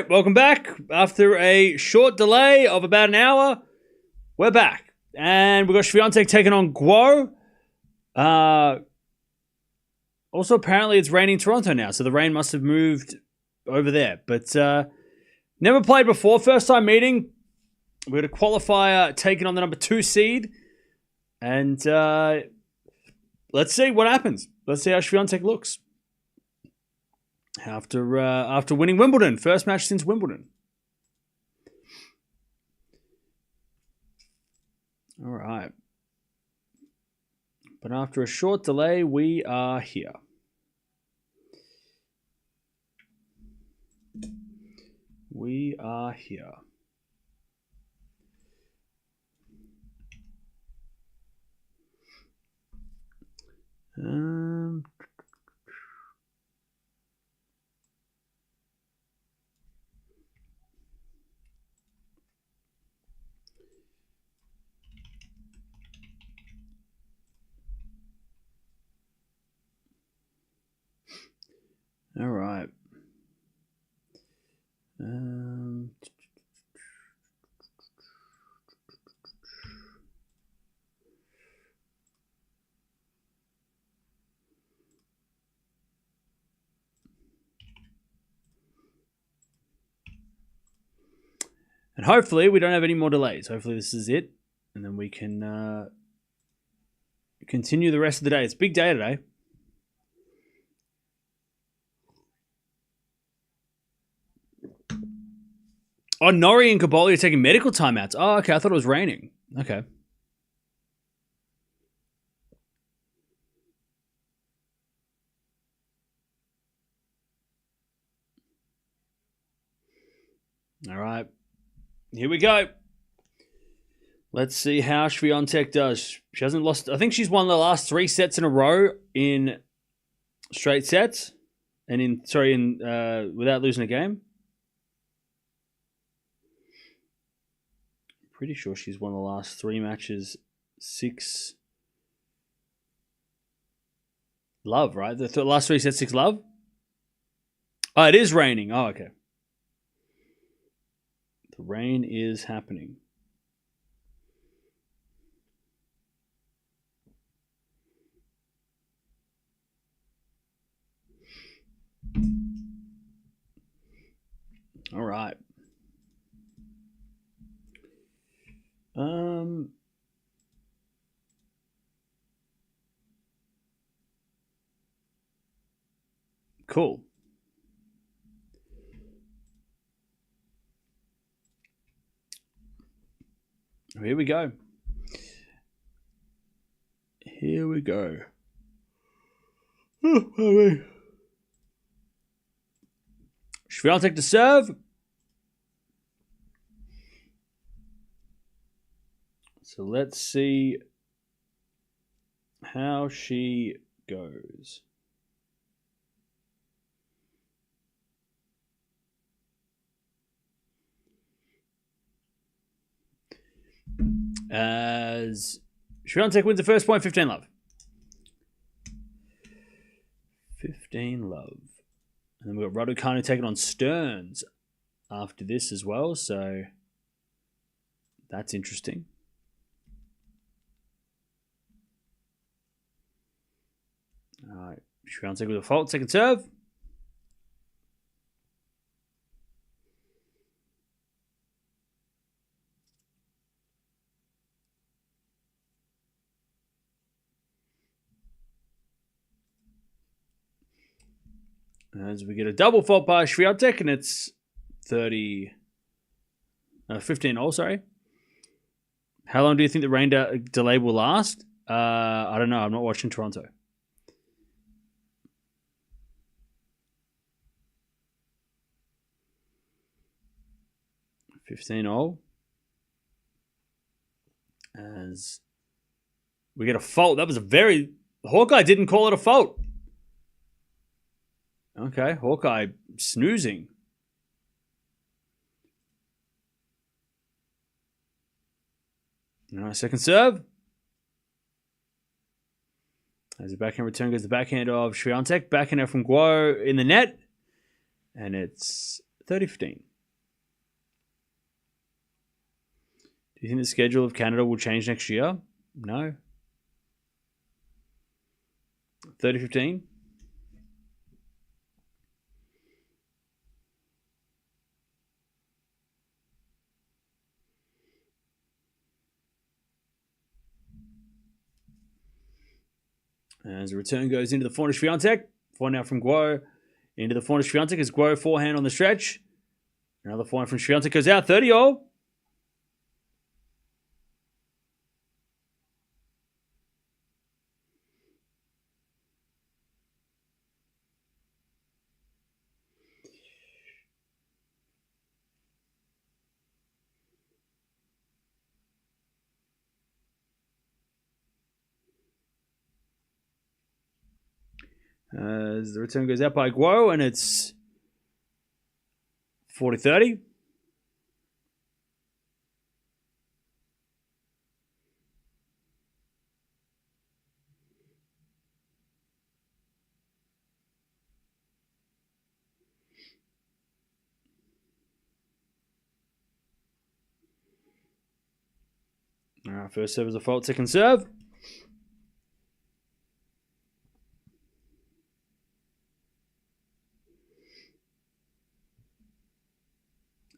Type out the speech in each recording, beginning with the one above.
right, welcome back. After a short delay of about an hour, we're back. And we've got Swiatek taking on Guo. Also, apparently it's raining in Toronto now, so the rain must have moved over there. But never played before, first time meeting. We got a qualifier taking on the number 2 seed. And let's see what happens. Let's see how Swiatek looks. After winning Wimbledon. First match since Wimbledon. All right. But after a short delay, we are here. We are here. All right. And hopefully we don't have any more delays. Hopefully this is it. And then we can continue the rest of the day. It's a big day today. Oh, Nori and Kaboli are taking medical timeouts. Oh, okay. I thought it was raining. Okay. All right. Here we go. Let's see how Swiatek does. She hasn't lost. I think she's won the last 3 sets in a row in straight sets. And without losing a game. Pretty sure she's won the last 3 matches 6 love, right? The last 3 sets 6 love. Oh, it is raining. Oh, okay. The rain is happening. All right. Cool. Here we go. Here we go. Swiatek to serve. So let's see how she goes. As Swiatek wins the first point, 15 love. 15 love. And then we've got Raducanu taking on Stearns after this as well, so that's interesting. All right, Swiatek with a fault, second serve. As we get a double fault by Swiatek, and it's 15 all, sorry. How long do you think the rain delay will last? I don't know. I'm not watching Toronto. $15 as we get a fault. That was Hawkeye didn't call it a fault. Okay, Hawkeye snoozing. All right, second serve. As the backhand return goes the backhand of Swiatek. Backhand from Guo in the net. And it's 30-15. Do you think the schedule of Canada will change next year? No. 30-15? As the return goes into the forehand Swiatek. Forehand out from Guo. Into the forehand Swiatek as Guo forehand on the stretch. Another forehand from Swiatek goes out. 30-all. As the return goes out by Guo, and it's 40-30. All right, first serve is a fault, second serve.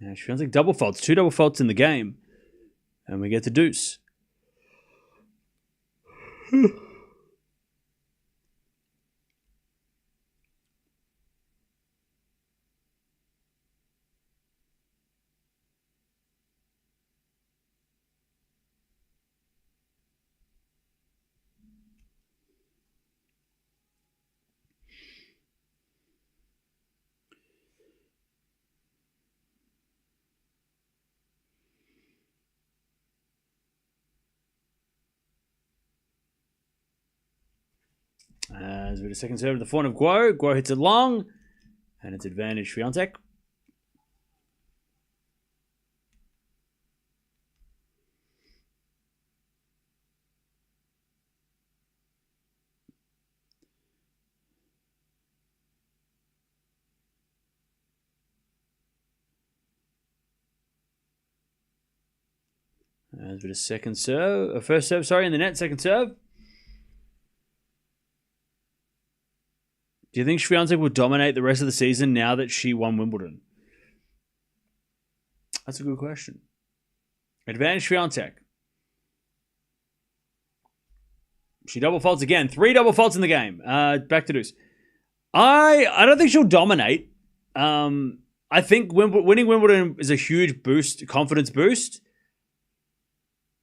Yeah, she feels like double faults, 2 double faults in the game. And we get the deuce. As with the second serve, the forehand of Guo. Guo hits it long, and it's advantage Swiatek. As with a second serve, first serve, sorry, in the net, second serve. Do you think Swiatek will dominate the rest of the season now that she won Wimbledon? That's a good question. Advantage Swiatek. She double faults again. 3 double faults in the game. Back to deuce. I don't think she'll dominate. I think winning Wimbledon is a huge boost, confidence boost.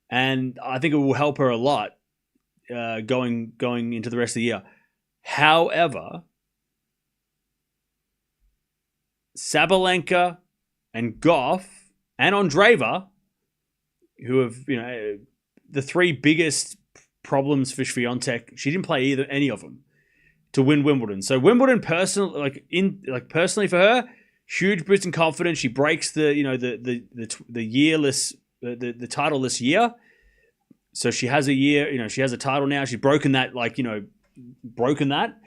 And I think it will help her a lot going into the rest of the year. However, Sabalenka and Gauff and Andreeva, who have, the 3 biggest problems for Swiatek, she didn't play any of them to win Wimbledon. So Wimbledon, personally for her, huge boost in confidence. She breaks the yearless, the titleless year. So she has a year, she has a title now. She's broken that, broken that.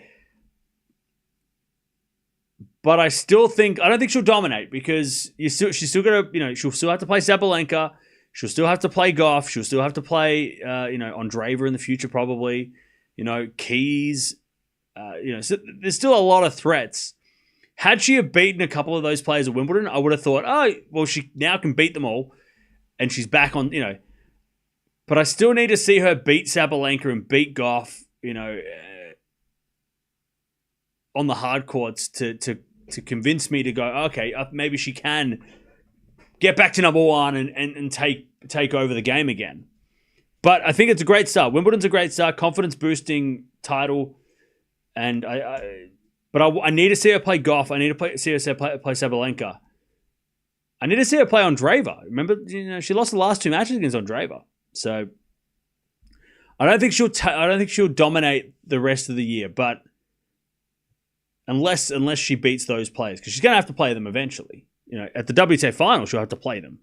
But I don't think she'll dominate because she's still got to, she'll still have to play Sabalenka. She'll still have to play Gauff. She'll still have to play, Andreeva in the future probably. Keys. So there's still a lot of threats. Had she have beaten a couple of those players at Wimbledon, I would have thought, she now can beat them all, and she's back on, But I still need to see her beat Sabalenka and beat Gauff, on the hard courts to convince me to go, okay, maybe she can get back to number 1 and take over the game again. But I think it's a great start. Wimbledon's a great start, confidence boosting title, and I need to see her play Gauff. I need to see her play Sabalenka. I need to see her play Andreeva. Remember, she lost the last 2 matches against Andreeva, so I don't think she'll dominate the rest of the year, but. Unless she beats those players, because she's going to have to play them eventually. At the WTA final, she'll have to play them,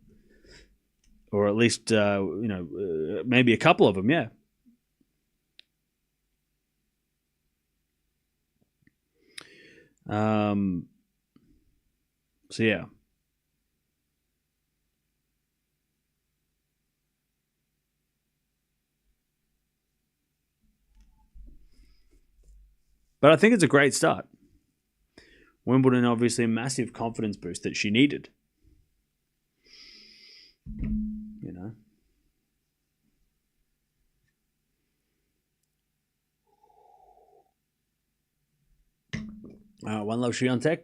or at least maybe a couple of them. Yeah. So yeah. But I think it's a great start. Wimbledon, obviously, a massive confidence boost that she needed. You know. One love, Swiatek.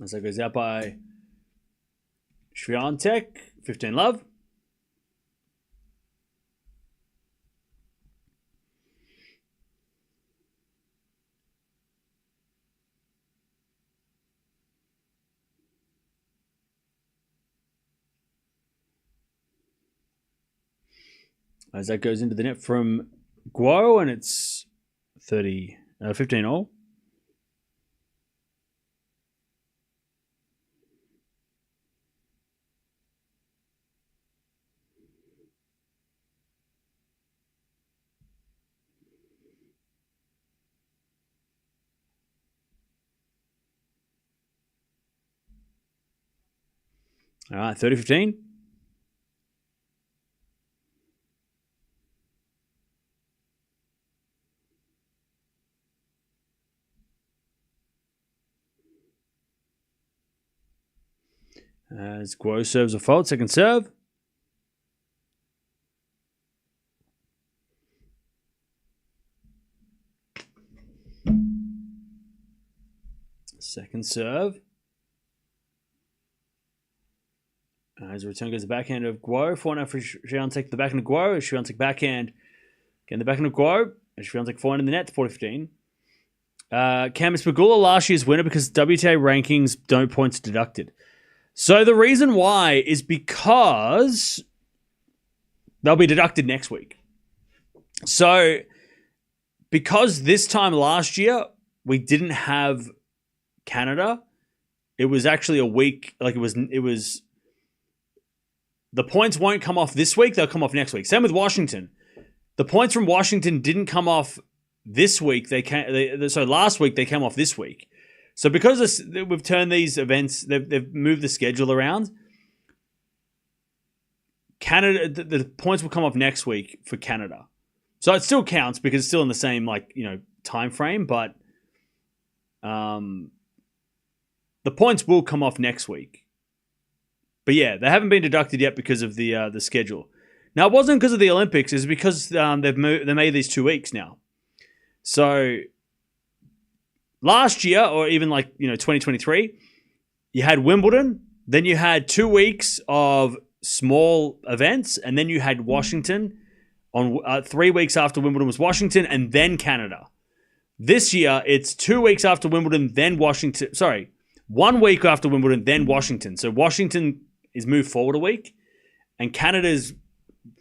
As that goes out by Swiatek, 15 love. As that goes into the net from Guo, and it's 15 all. All right, 30-15. As Guo serves a fault, second serve. Second serve. As the return goes the backhand of Guo. 4-0 for Swiatek, the backhand of Guo. Swiatek backhand. Again, the backhand of Guo. Swiatek forehand in the net, 40-15. Camus Pegula, last year's winner because WTA rankings don't points deducted. So the reason why is because they'll be deducted next week. So because this time last year we didn't have Canada, it was actually a week, like it was the points won't come off this week, they'll come off next week. Same with Washington. The points from Washington didn't come off this week. So last week they came off this week. So because we've turned these events, they've moved the schedule around. Canada, the points will come off next week for Canada. So it still counts because it's still in the same time frame, but the points will come off next week. But yeah, they haven't been deducted yet because of the schedule. Now it wasn't because of the Olympics; it's because they made these 2 weeks now. So last year, or even 2023, you had Wimbledon, then you had 2 weeks of small events, and then you had Washington on 3 weeks after Wimbledon was Washington, and then Canada. This year, it's 2 weeks after Wimbledon, then Washington. Sorry, 1 week after Wimbledon, then Washington. So Washington is moved forward a week, and Canada's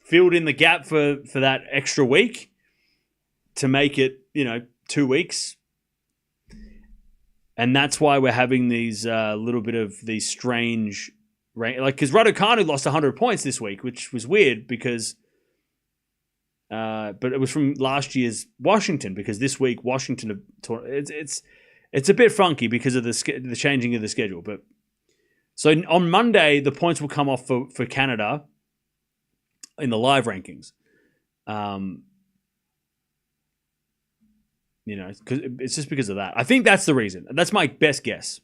filled in the gap for that extra week to make it 2 weeks. And that's why we're having these little bit of these strange, because Raducanu lost 100 points this week, which was weird because, but it was from last year's Washington because this week Washington, it's a bit funky because of the changing of the schedule. But so on Monday the points will come off for Canada in the live rankings. Because it's just because of that. I think that's the reason. That's my best guess.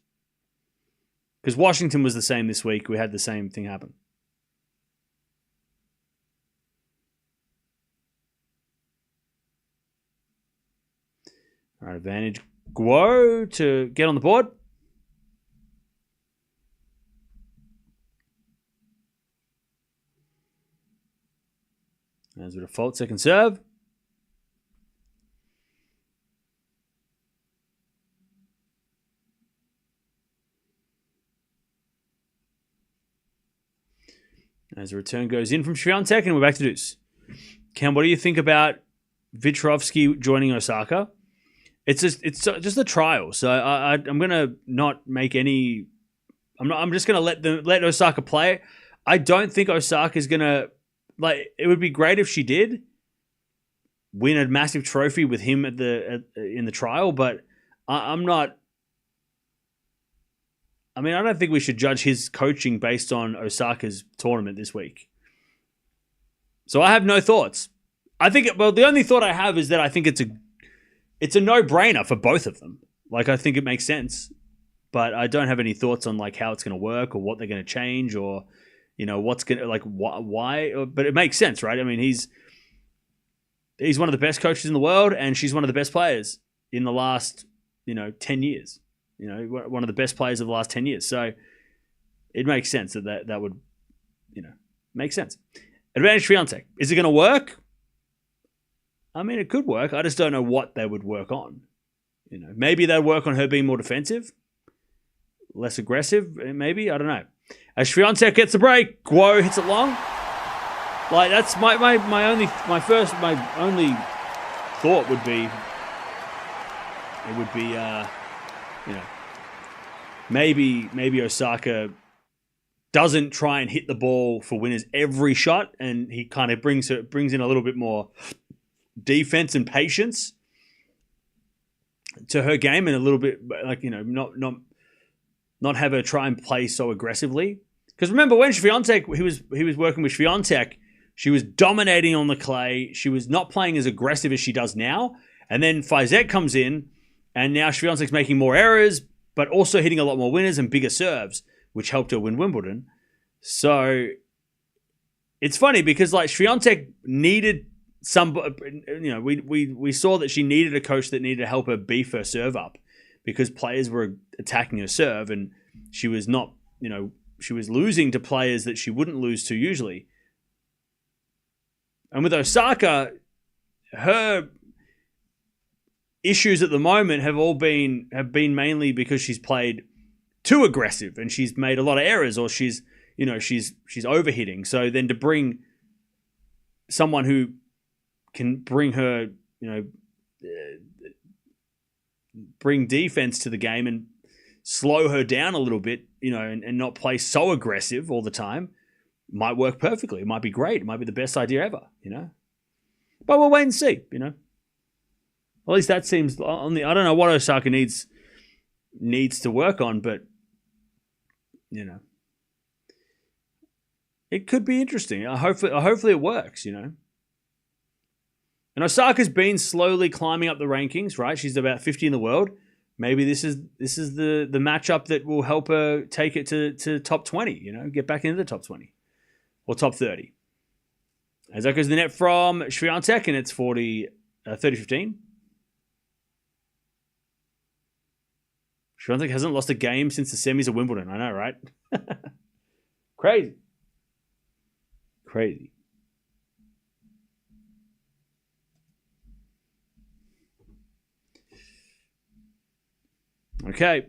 Because Washington was the same this week. We had the same thing happen. All right, advantage Guo to get on the board. As a default, second serve. As a return goes in from Swiatek, and we're back to deuce. Cam, what do you think about Vichrovsky joining Osaka? It's just a trial, so I'm gonna not make any. I'm just gonna let Osaka play. I don't think Osaka's gonna It would be great if she did win a massive trophy with him in the trial, but I'm not. I mean, I don't think we should judge his coaching based on Osaka's tournament this week. So I have no thoughts. I think, the only thought I have is that I think it's a no-brainer for both of them. Like, I think it makes sense, but I don't have any thoughts on like how it's going to work or what they're going to change or, what's going to, like, why. But it makes sense, right? I mean, he's one of the best coaches in the world, and she's one of the best players in the last, 10 years. One of the best players of the last 10 years. So it makes sense that would, make sense. Advantage Swiatek. Is it going to work? I mean, it could work. I just don't know what they would work on. Maybe they'd work on her being more defensive, less aggressive, maybe. I don't know. As Swiatek gets the break, Guo hits it long. Like, that's my only thought would be, it would be, maybe Osaka doesn't try and hit the ball for winners every shot, and he kind of brings in a little bit more defense and patience to her game, and a little bit like, not have her try and play so aggressively. Because remember, when Swiatek, he was working with Swiatek, she was dominating on the clay. She was not playing as aggressive as she does now. And then Fizet comes in, and now Swiatek's making more errors, but also hitting a lot more winners and bigger serves, which helped her win Wimbledon. So it's funny because like Swiatek needed some, we saw that she needed a coach that needed to help her beef her serve up because players were attacking her serve, and she was not, she was losing to players that she wouldn't lose to usually. And with Osaka, her issues at the moment have been mainly because she's played too aggressive and she's made a lot of errors, or she's overhitting. So then to bring someone who can bring her, bring defense to the game and slow her down a little bit, and not play so aggressive all the time, might work perfectly. It might be great. It might be the best idea ever, But we'll wait and see, At least that seems on the. I don't know what Osaka needs to work on, but it could be interesting. Hopefully it works, And Osaka's been slowly climbing up the rankings, right? She's about 50 in the world. Maybe this is the matchup that will help her take it to top 20, get back into the top 20 or top 30. As that goes to the net from Swiatek, and it's 30-15. Swiatek hasn't lost a game since the semis of Wimbledon. I know, right? Crazy. Okay.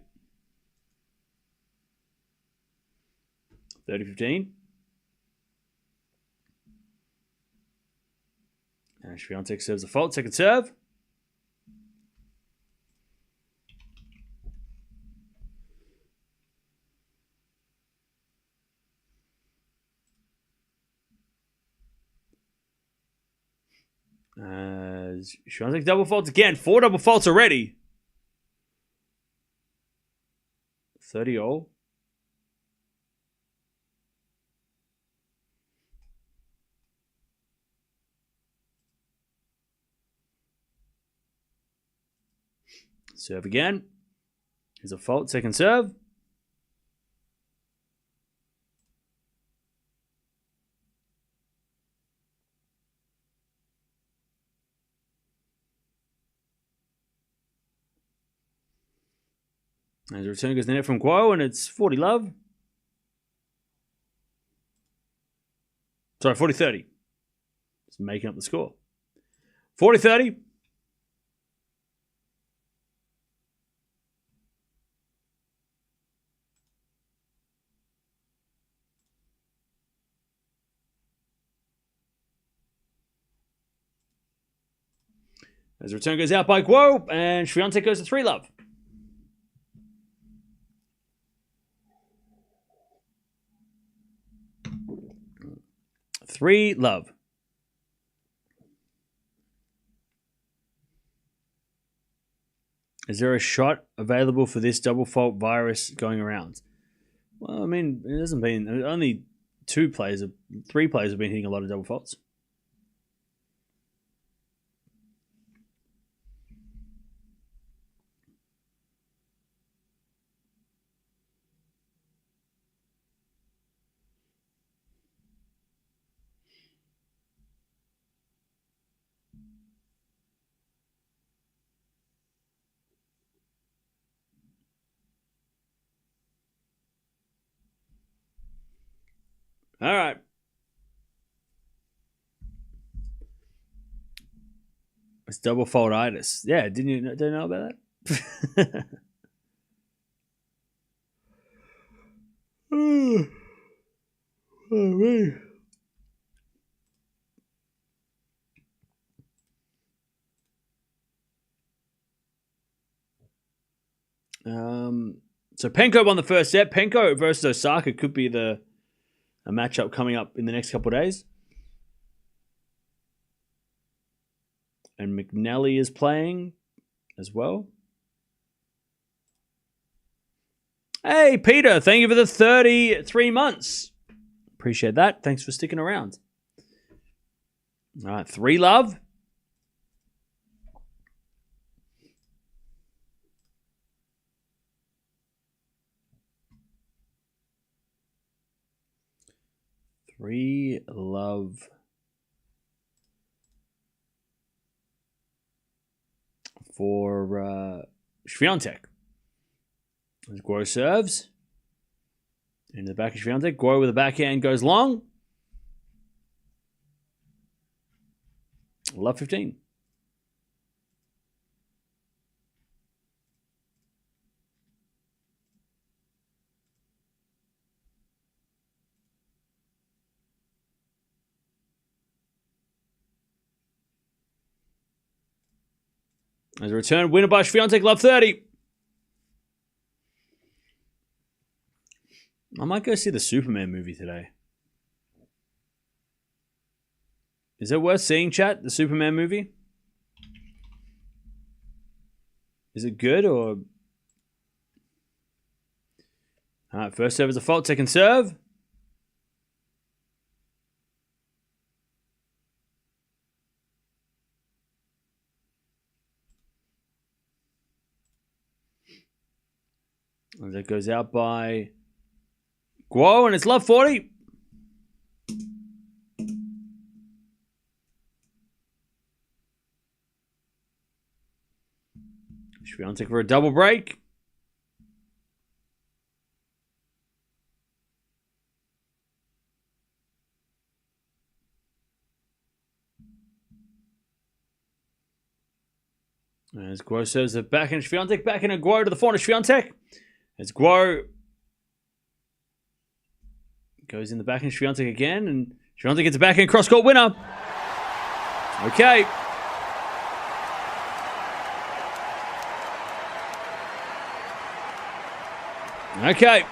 30-15. And Swiatek serves a fault. Second serve. Swiatek double faults again. 4 double faults already. 30 all. Serve again. Here's a fault. Second serve. As the return goes to the net from Guo, and it's 40 love. Sorry, 40-30. Just making up the score. 40-30. As the return goes out by Guo, and Swiatek goes to 3 love. Three love. Is there a shot available for this double fault virus going around? Well, I mean, it hasn't been. Only 3 players have been hitting a lot of double faults. All right. It's double folditis. Yeah, didn't you know about that? Oh, man. So Penko won the first set. Penko versus Osaka could be a matchup coming up in the next couple of days. And McNally is playing as well. Hey, Peter, thank you for the 33 months. Appreciate that. Thanks for sticking around. All right, 3 love. Three love for Swiatek. As Guo serves. Into the back of Swiatek. Guo with a backhand goes long. Love 15. As a return, winner by Swiatek, love 30. I might go see the Superman movie today. Is it worth seeing, chat? The Superman movie? Is it good or... Alright, first serve is a fault, second serve. And that goes out by Guo, and it's love 40. Swiatek for a double break. As Guo serves the backhand Swiatek, backhand and Guo to the forehand Swiatek. As Guo goes in the backhand Swiatek again, and Swiatek gets a backhand cross-court winner. Okay. Okay.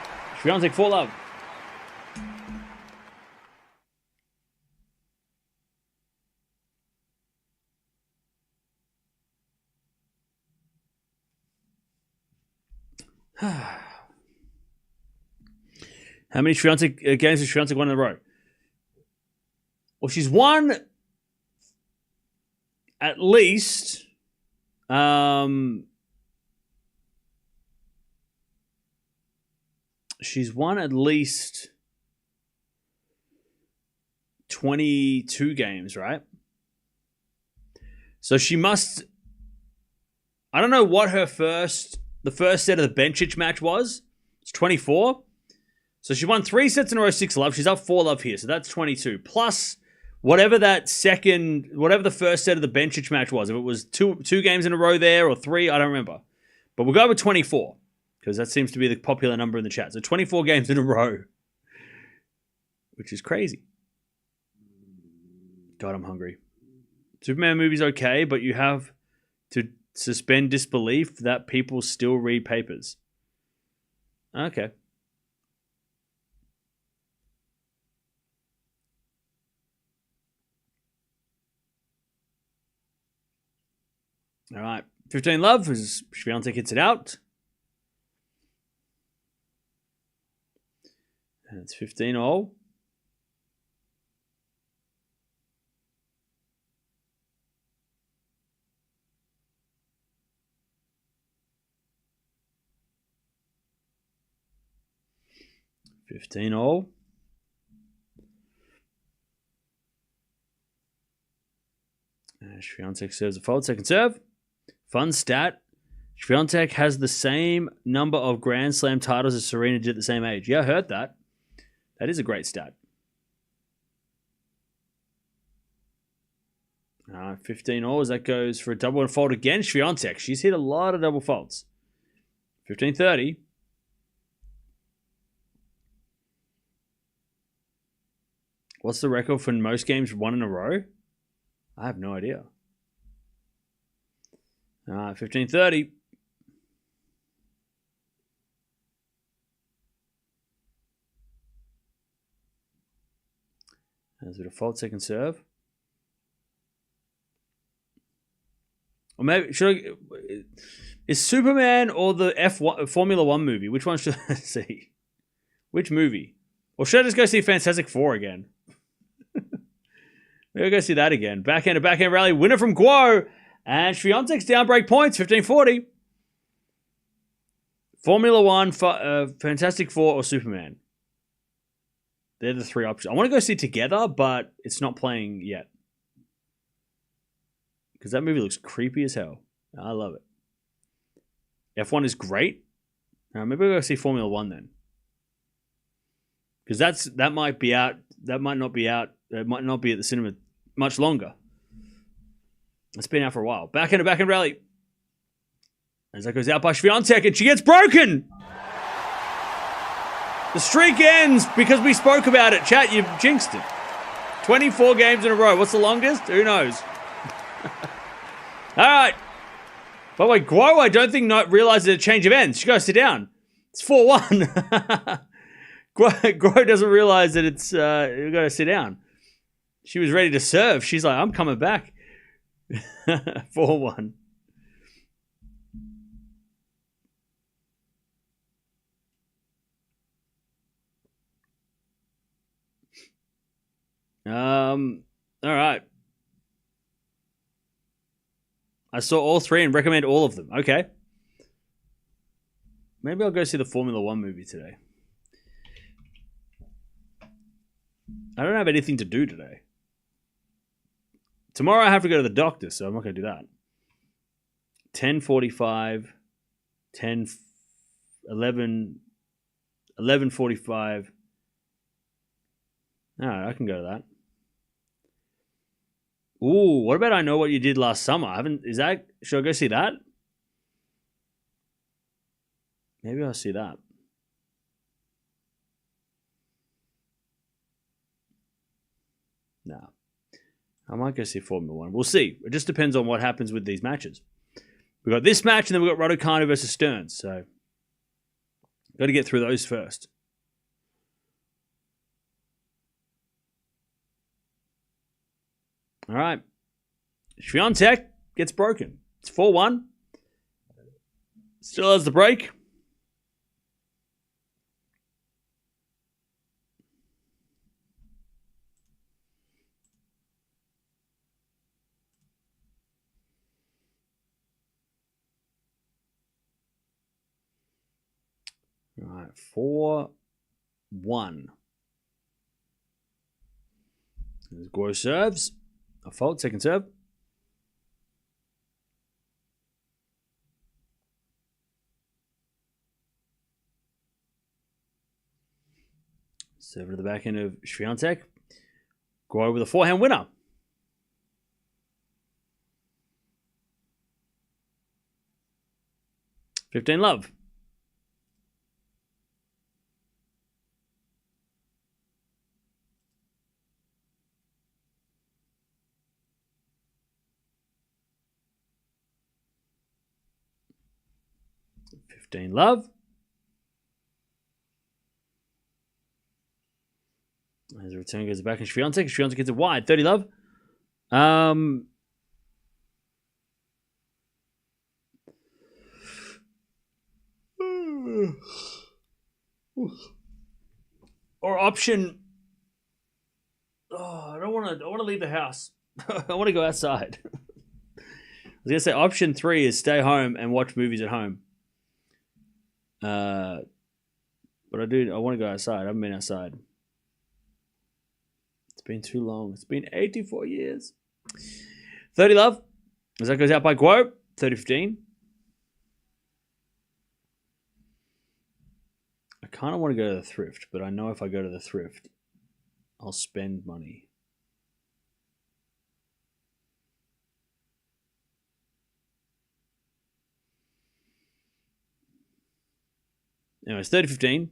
Swiatek 4 love. How many Swiatek games has Swiatek won in a row? Well, she's won at least she's won at least 22 games, right? So she must... I don't know what the first set of the Bencic match was. It's 24. So she won 3 sets in a row, 6 love. She's up 4 love here, so that's 22. Plus, whatever the first set of the Bencic match was. If it was two games in a row there or 3, I don't remember. But we'll go with 24, because that seems to be the popular number in the chat. So 24 games in a row, which is crazy. God, I'm hungry. Superman movie's okay, but you have to suspend disbelief that people still read papers. Okay. All right. 15 love as Swiatek hits it out. And it's 15 all. Swiatek serves a fold, second serve. Fun stat. Swiatek has the same number of Grand Slam titles as Serena did at the same age. Yeah, I heard that. That is a great stat. All right, 15 all. That goes for a double and fault again. Swiatek. She's hit a lot of double faults. 15-30. What's the record for most games won in a row? I have no idea. All right, 15-30. There's a default second serve. Or maybe is Superman or the F1 Formula One movie? Which one should I see? Which movie? Or should I just go see Fantastic Four again? Maybe I'll go see that again. Backhand to backhand rally. Winner from Guo. And Swiatek's down break points. 15-40. Formula One, Fantastic Four, or Superman. They're the three options. I want to go see Together, but it's not playing yet. Because that movie looks creepy as hell. I love it. F1 is great. Maybe I'll go see Formula One then. Because that might be out. That might not be out. It might not be at the cinema much longer. It's been out for a while. Backhand to backhand rally. As that goes out by Swiatek, and she gets broken. The streak ends because we spoke about it. Chat, you've jinxed it. 24 games in a row. What's the longest? Who knows? All right. By the way, Guo, I don't think realizes a change of ends. She goes sit down. It's 4-1. Guo doesn't realize that it's you got to sit down. She was ready to serve. She's like, I'm coming back. 4-1. All right. I saw all three and recommend all of them. Okay. Maybe I'll go see the Formula One movie today. I don't have anything to do today. Tomorrow I have to go to the doctor, so I'm not going to do that. 10:45, 11:45. All right, I can go to that. Ooh, what about I Know What You Did Last Summer? Should I go see that? Maybe I'll see that. No. I might go see Formula One. We'll see. It just depends on what happens with these matches. We've got this match, and then we've got Raducanu versus Stearns. So, got to get through those first. All right. Swiatek gets broken. It's 4-1. Still has the break. All right. 4-1. There's Guo serves. A fault, second serve. Serve to the back end of Swiatek. Guo with a forehand winner. $15 love. As the return goes back and Swiatek gets it wide. 30 love. Or option. Oh, I don't want to leave the house. I want to go outside. I was gonna say option 3 is stay home and watch movies at home. But I want to go outside. I haven't been outside. It's been too long. It's been 84 years. 30 love. As that goes out by Guo. 30-15. I kind of want to go to the thrift, but I know if I go to the thrift, I'll spend money. Anyways, 30-15.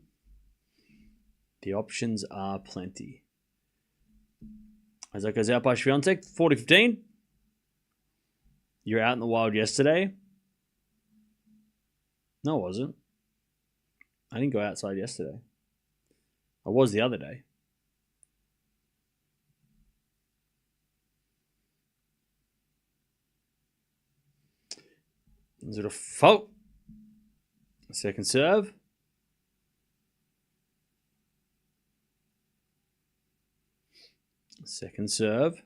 The options are plenty. As that goes out by Swiatek, 40-15. You're out in the wild yesterday. No, I wasn't. I didn't go outside yesterday. I was the other day. Is it a fault? Second serve. Second serve.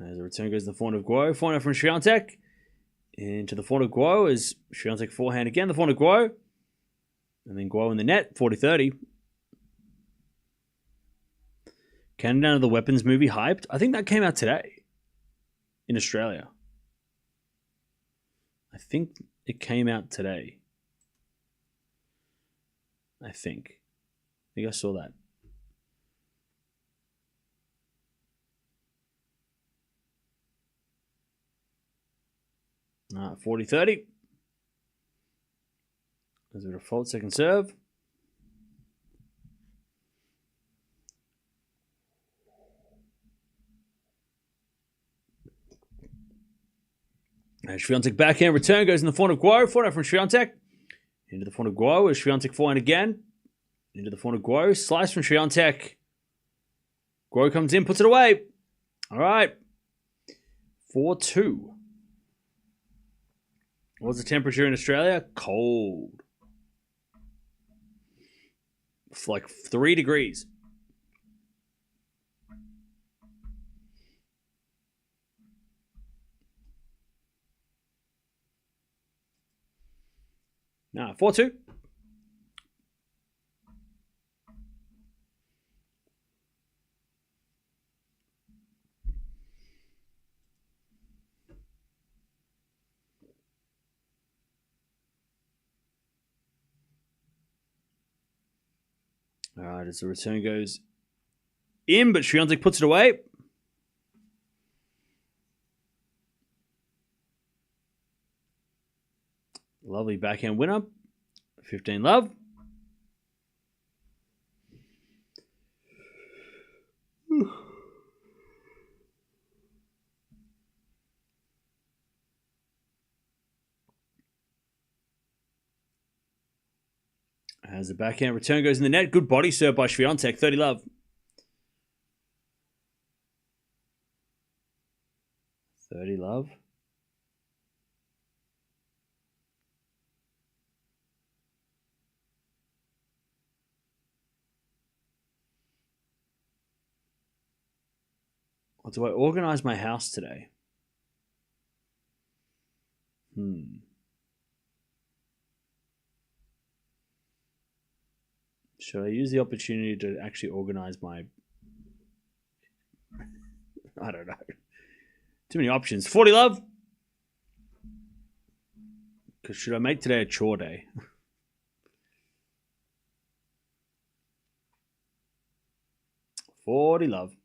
As the return goes to the forehand of Guo. Forehand from Swiatek. Into the forehand of Guo as Swiatek forehand again. The forehand of Guo. And then Guo in the net. 40-30. Countdown to the Weapons movie hyped. I think that came out today. In Australia. I think it came out today. I think I saw that. All right, 40-30. As a default second serve. And Swiatek backhand return goes in the forehand of Guo. Forehand from Swiatek. Into the forehand of Guo as Swiatek forehand again. Into the forehand of Guo. Slice from Swiatek. Guo comes in, puts it away. All right. 4-2. What's the temperature in Australia? Cold. It's like 3 degrees. No, 4-2. All right, as the return goes in, but Swiatek puts it away. Lovely backhand winner. 15 love. As the backhand return goes in the net. Good body serve by Swiatek. 30 love. 30 love. Or do I organize my house today? Should I use the opportunity to actually organize my... I don't know. Too many options. 40 love. Because should I make today a chore day? 40 love.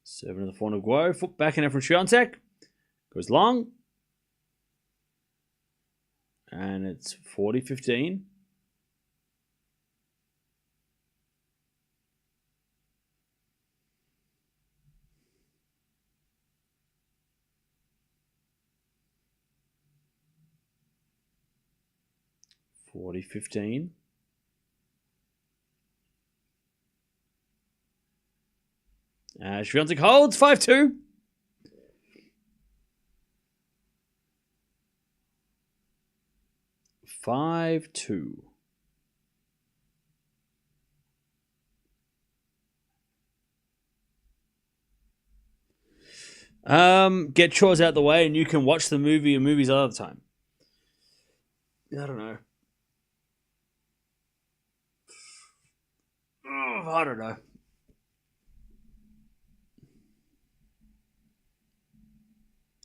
Seven of the forehand of Guo. Foot back in it from Swiatek. Goes long. And it's 40-15. Swiatek holds 5-2. Get chores out the way and you can watch the movie and movies other time. I don't know. I don't know.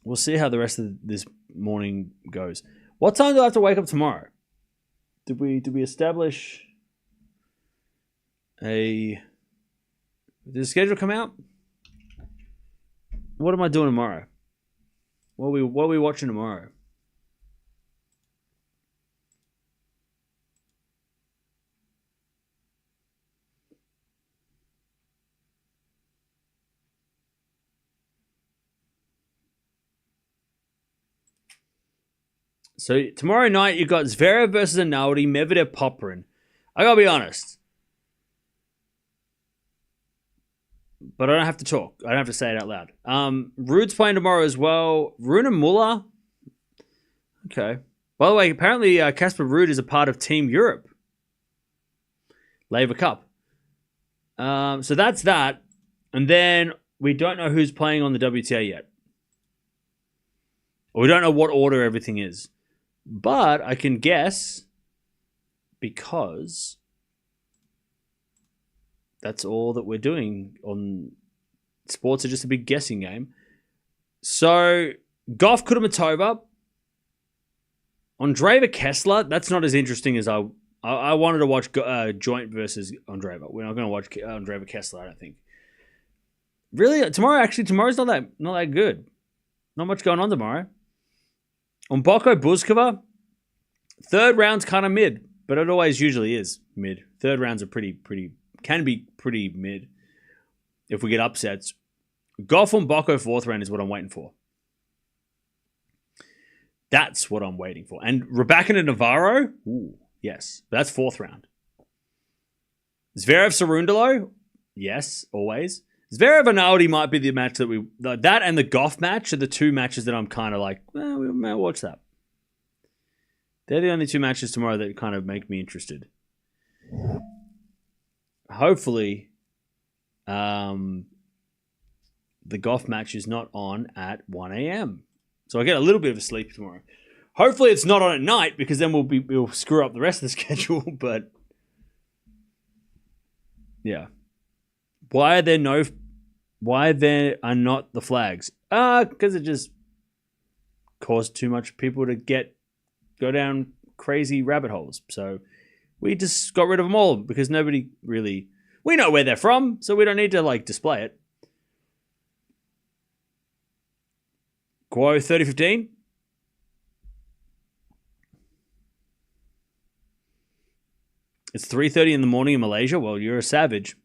We'll see how the rest of this morning goes. What time do I have to wake up tomorrow? Did we establish a? Did the schedule come out? What am I doing tomorrow? What are we watching tomorrow? So tomorrow night you got Zverev versus Rinaldi, Medvedev, Popyrin. I gotta be honest, but I don't have to talk. I don't have to say it out loud. Ruud's playing tomorrow as well. Rune and Muller. Okay. By the way, apparently Casper Ruud is a part of Team Europe. Laver Cup. So that's that. And then we don't know who's playing on the WTA yet. Or we don't know what order everything is. But I can guess because that's all that we're doing on sports are just a big guessing game. So Gauff, Kudermetova, Andreeva, Kessler. That's not as interesting as I wanted to watch Joint versus Andreeva. We're not going to watch Andreeva Kessler, I don't think. Really, tomorrow's not that good. Not much going on tomorrow. On Boko Buzkova, third round's kind of mid, but it always usually is mid. Third rounds are can be pretty mid if we get upsets. Gauff on Boko fourth round is what I'm waiting for. That's what I'm waiting for. And Rybakina and Navarro, ooh, yes, that's fourth round. Zverev Cerundolo, yes, always. Zverev Rinaldi might be the match that and the Gauff match are the two matches that I'm kind of like, well, we may watch that. They're the only two matches tomorrow that kind of make me interested. Hopefully, the Gauff match is not on at 1 a.m. So I get a little bit of a sleep tomorrow. Hopefully it's not on at night because then we'll screw up the rest of the schedule. But yeah, why there are not the flags? Because it just caused too much people to go down crazy rabbit holes. So we just got rid of them all because nobody really... We know where they're from, so we don't need to display it. Guo 30-15. It's 3:30 in the morning in Malaysia. Well, you're a savage.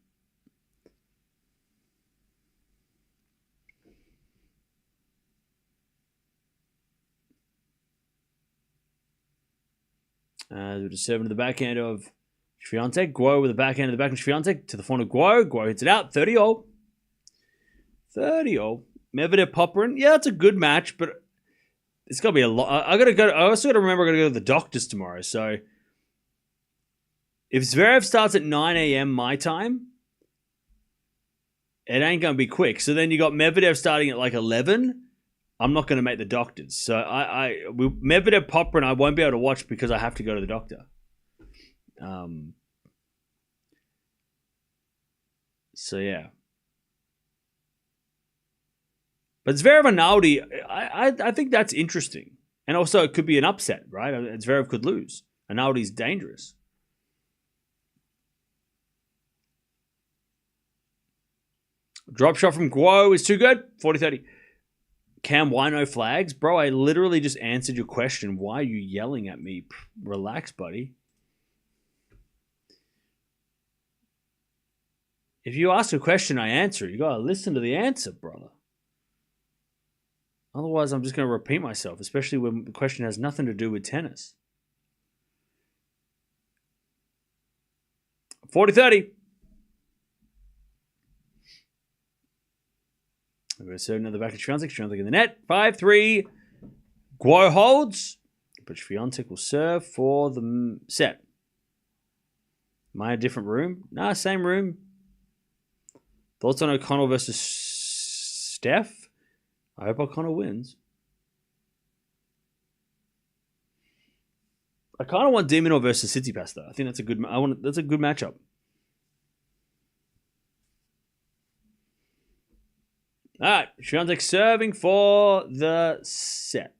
We're just serving to the backhand of Swiatek. Guo with the backhand of the backhand of Swiatek to the front of Guo. Guo hits it out. 30-all. 30-all. Medvedev Popyrin. Yeah, it's a good match, but it's got to be a lot. I also got to remember I got to go to the doctors tomorrow. So if Zverev starts at 9 a.m. my time, it ain't going to be quick. So then you got Medvedev starting at 11. I'm not going to make the doctors. So Medvedev Popyrin I won't be able to watch because I have to go to the doctor. So yeah. But Zverev Rinaldi, I think that's interesting. And also it could be an upset, right? Zverev could lose. Rinaldi's dangerous. Drop shot from Guo is too good. 40-30. Cam, why no flags? Bro, I literally just answered your question. Why are you yelling at me? Relax, buddy. If you ask a question, I answer. You got to listen to the answer, brother. Otherwise, I'm just going to repeat myself, especially when the question has nothing to do with tennis. 40-30. We're going to serve another back to Swiatek. Swiatek in the net. 5-3. Guo holds. But Swiatek will serve for the set. Am I in a different room? Nah, same room. Thoughts on O'Connell versus Steph? I hope O'Connell wins. I kind of want Diminor versus Tsitsipas though. I think that's a good. That's a good matchup. All right, Swiatek serving for the set.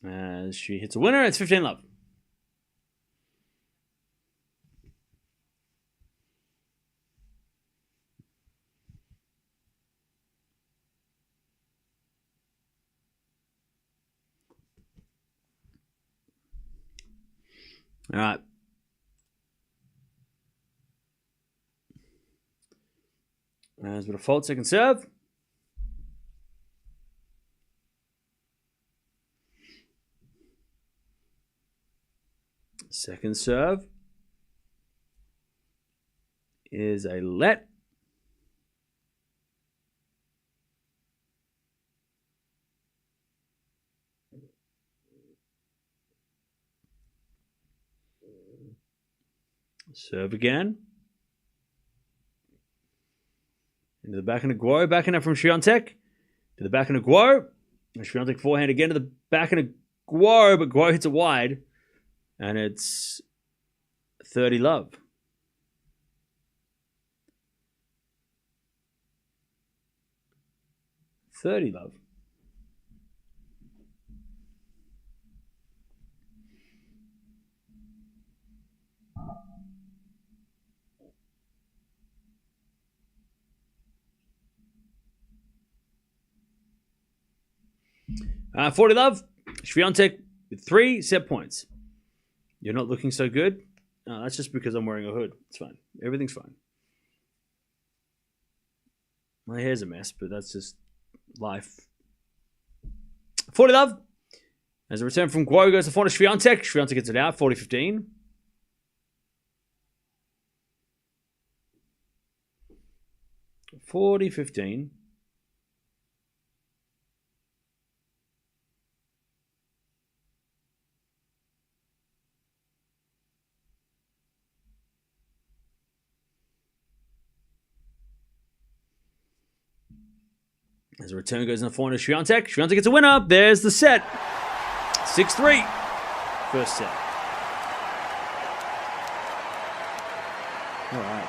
As she hits a winner, it's 15-love. All right. As with a fault, second serve. Second serve is a let. Serve again. Into the back end of Guo. Backhand from Swiatek. To the back end of Guo. Swiatek forehand again to the back end of Guo, but Guo hits it wide. And it's 30-love. $30-love. $40-love. Swiatek with 3 set points. You're not looking so good. That's just because I'm wearing a hood. It's fine. Everything's fine. My hair's a mess, but that's just life. 40-love. As a return from Guo goes to front of Swiatek. Swiatek gets it out. 40-15. $40-15. As a return goes in the forehand of Swiatek. Swiatek gets a winner. There's the set. 6-3. First set. All right.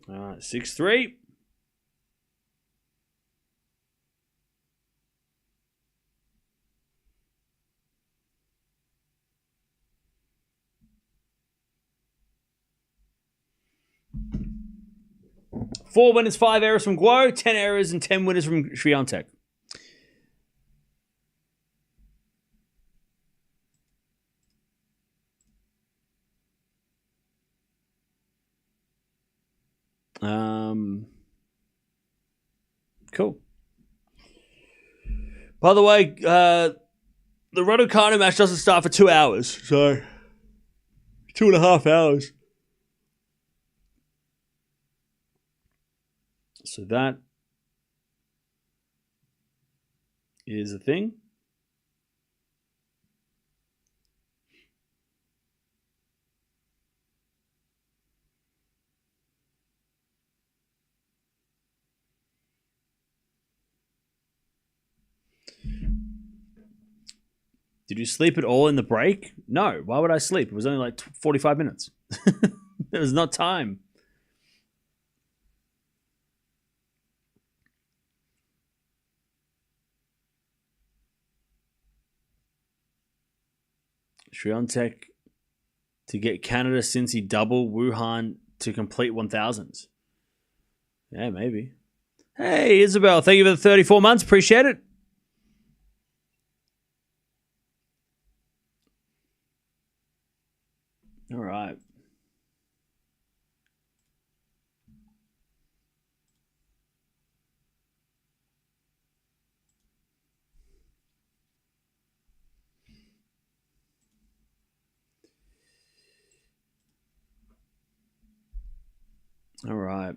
All right, 6-3. Four winners, 5 errors from Guo, 10 errors, and 10 winners from Swiatek. Cool. By the way, the Raducanu match doesn't start for 2 hours, so 2.5 hours. So that is a thing. Did you sleep at all in the break? No. Why would I sleep? It was only like 45 minutes. There was not time. Swiatek to get Canada since he double Wuhan to complete 1000s. Yeah, maybe. Hey, Isabel, thank you for the 34 months. Appreciate it. All right. All right.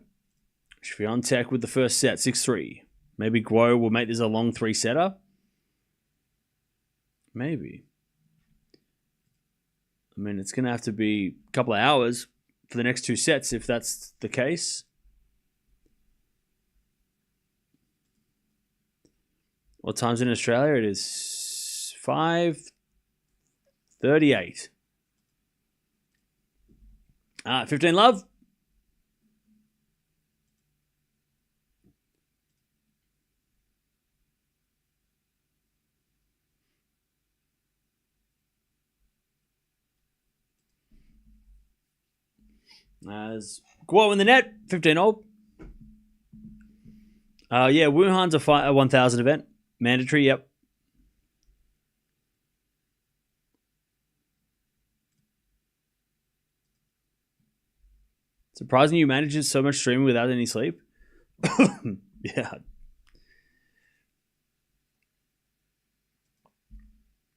Swiatek with the first set, 6-3. Maybe Guo will make this a long 3-setter. Maybe. I mean, it's going to have to be a couple of hours for the next 2 sets if that's the case. What time's in Australia? It is 5:38. 15 love. As Guo in the net, 15 all. Yeah, Wuhan's a 1,000 event. Mandatory, yep. Surprising you managed so much streaming without any sleep. Yeah.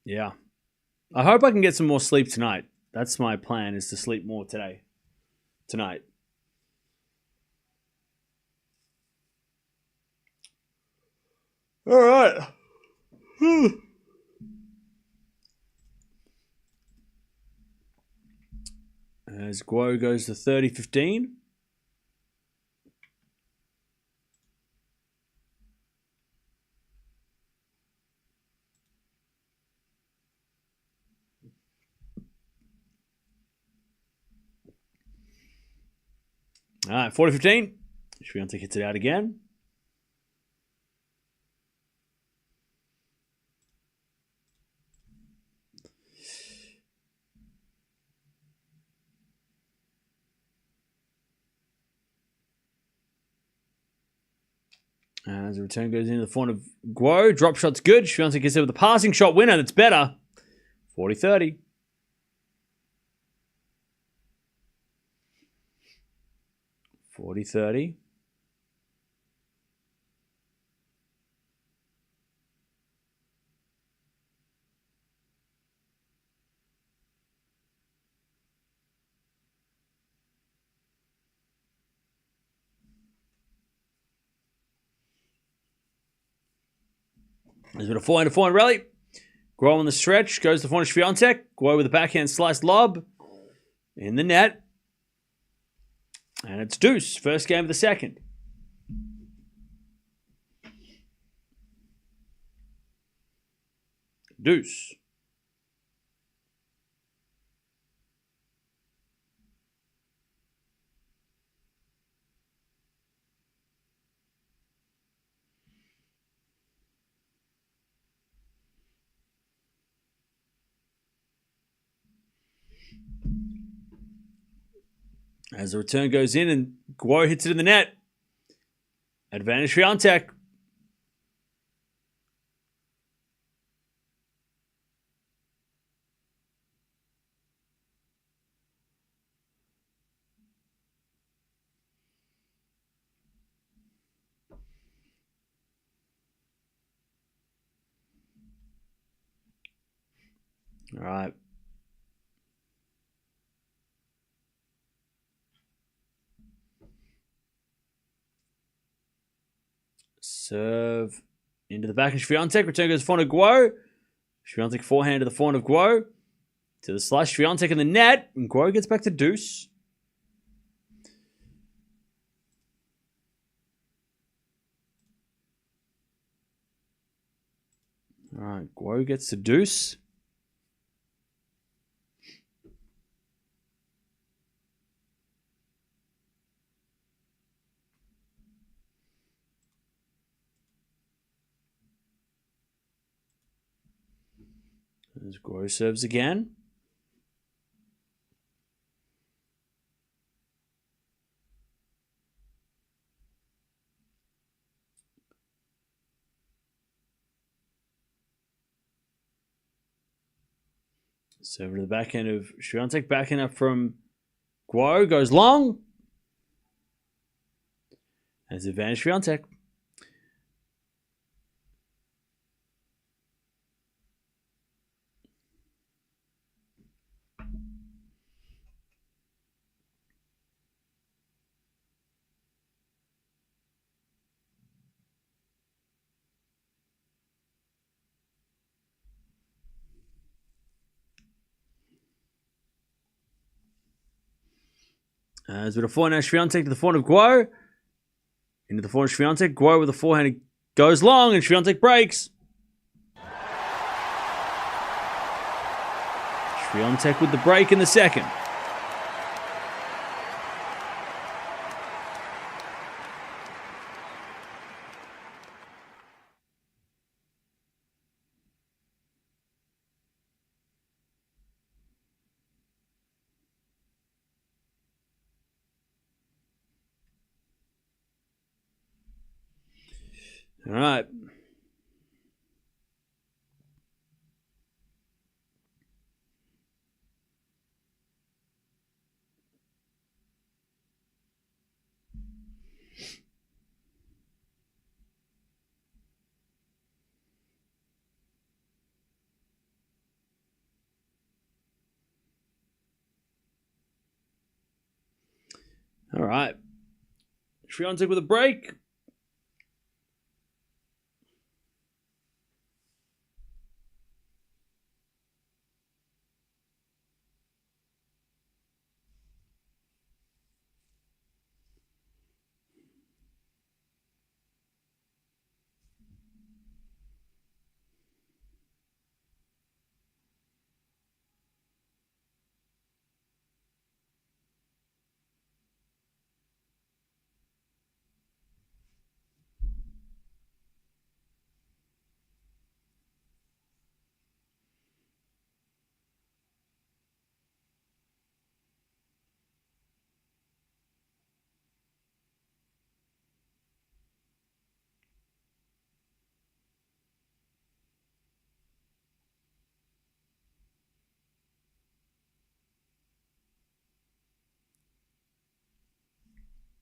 Yeah. I hope I can get some more sleep tonight. That's my plan, is to sleep more tonight. All right. As Guo goes to 30-15. All right, 40-15. Swiatek hits it out again. As the return goes into the form of Guo. Drop shot's good. Swiatek gets it with a passing shot winner. That's better. 40-30. 40-30. There's been a forehand rally. Guo on the stretch. Goes to forehand Swiatek. Guo with a backhand sliced lob. In the net. And it's deuce. First game of the second. Deuce. As the return goes in and Guo hits it in the net. Advantage Swiatek. All right. Serve into the back of Swiatek. Return goes to the front of Guo. Swiatek forehand to the front of Guo. To the slash. Swiatek in the net. And Guo gets back to deuce. All right. Guo gets to deuce. As Guo serves again. Serve to the backhand of Swiatek. Backhand up from Guo. Goes long. As advantage Swiatek. As with a forehand Swiatek to the forehand of Guo. Into the forehand Swiatek. Guo with a forehand goes long and Swiatek breaks. Swiatek with the break in the second. All right. All right. Swiatek with a break.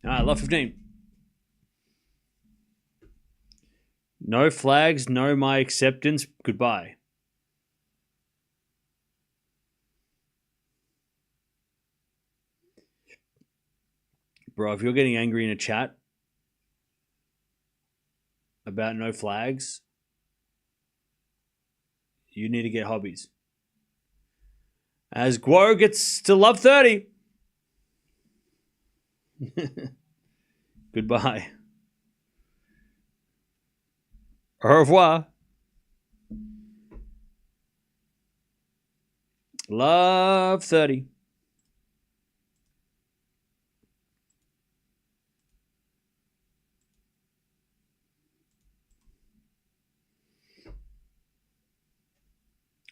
All right, love 15. No flags, no my acceptance. Goodbye. Bro, if you're getting angry in a chat about no flags, you need to get hobbies. As Guo gets to love 30. Goodbye. Au revoir. Love 30.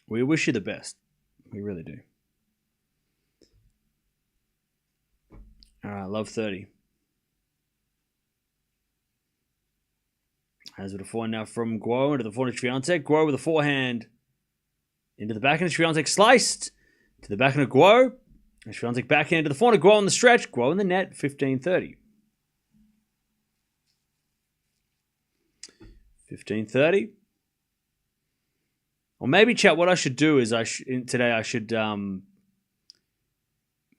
We wish you the best. We really do. All right, love 30. Has with a forehand now from Guo into the forehand of Swiatek. Guo with a forehand into the backhand of Swiatek, sliced to the backhand of Guo. And Swiatek backhand to the forehand of Guo on the stretch. Guo in the net, 15-30. 15-30. Or maybe, chat, what I should do is today I should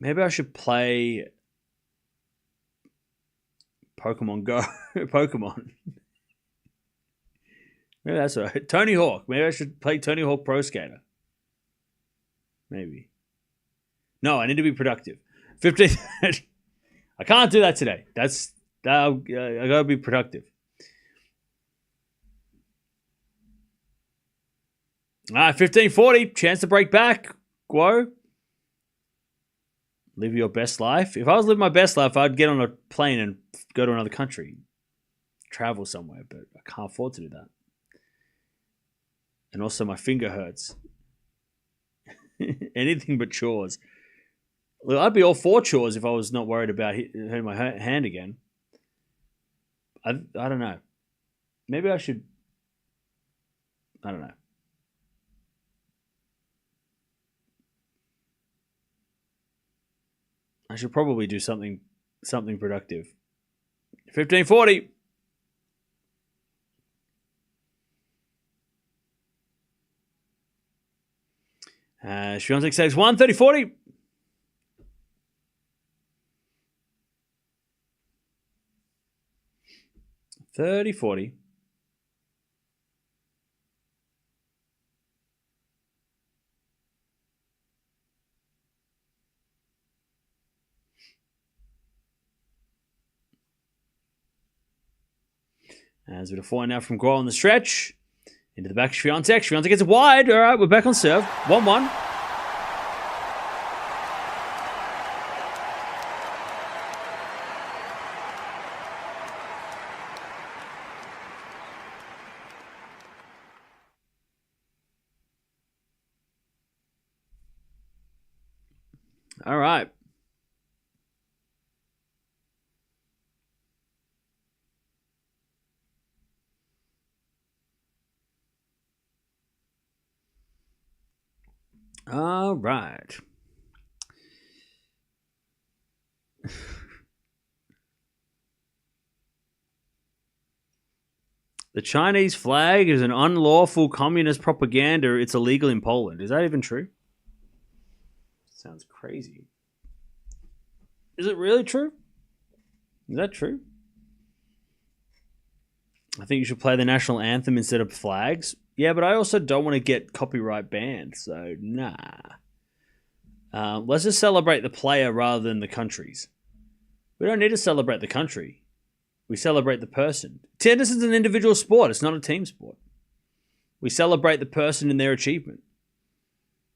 maybe I should play Pokemon Go. Pokemon. Maybe that's all right. Tony Hawk. Maybe I should play Tony Hawk Pro Skater. Maybe. No, I need to be productive. 15. I can't do that today. I gotta be productive. All right, 15-40. Chance to break back. Guo. Live your best life. If I was living my best life, I'd get on a plane and go to another country. Travel somewhere, but I can't afford to do that. And also my finger hurts. Anything but chores. Look, I'd be all for chores if I was not worried about hurting my hand again. I don't know. Maybe I should... I don't know. I should probably do something productive. 15-40. Swiatek saves 1, 30-40. As with a forehand now from Guo on the stretch. Into the back of Swiatek. Swiatek gets it wide. All right, we're back on serve. 1-1. All right. All right. The Chinese flag is an unlawful communist propaganda. It's illegal in Poland. Is that even true? Sounds crazy. Is it really true? Is that true? I think you should play the national anthem instead of flags. Yeah, but I also don't want to get copyright banned, so nah. Let's just celebrate the player rather than the countries. We don't need to celebrate the country. We celebrate the person. Tennis is an individual sport. It's not a team sport. We celebrate the person and their achievement.